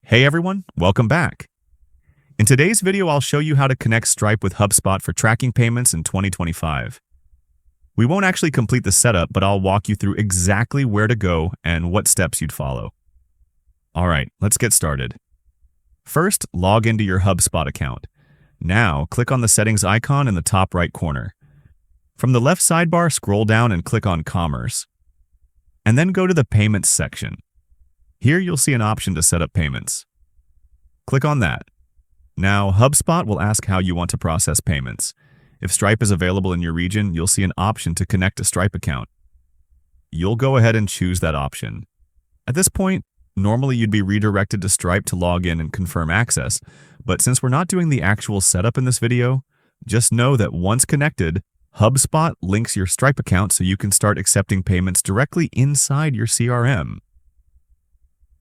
Hey everyone, welcome back. In today's video, I'll show you how to connect Stripe with HubSpot for tracking payments in 2025. We won't actually complete the setup, but I'll walk you through exactly where to go and what steps you'd follow. All right, let's get started. First, log into your HubSpot account. Now, click on the settings icon in the top right corner. From the left sidebar, scroll down and click on Commerce. And then go to the Payments section. Here you'll see an option to set up payments. Click on that. Now, HubSpot will ask how you want to process payments. If Stripe is available in your region, you'll see an option to connect a Stripe account. You'll go ahead and choose that option. At this point, normally you'd be redirected to Stripe to log in and confirm access, but since we're not doing the actual setup in this video, just know that once connected, HubSpot links your Stripe account so you can start accepting payments directly inside your CRM.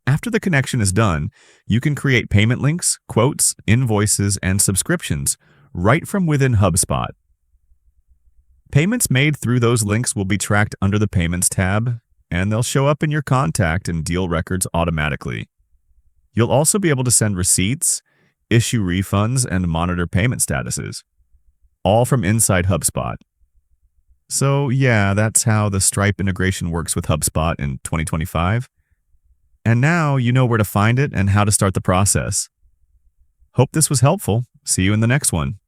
After the connection is done, you can create payment links, quotes, invoices, and subscriptions right from within HubSpot. Payments made through those links will be tracked under the Payments tab, and they'll show up in your contact and deal records automatically. You'll also be able to send receipts, issue refunds, and monitor payment statuses, all from inside HubSpot. So yeah, that's how the Stripe integration works with HubSpot in 2025. And now you know where to find it and how to start the process. Hope this was helpful. See you in the next one.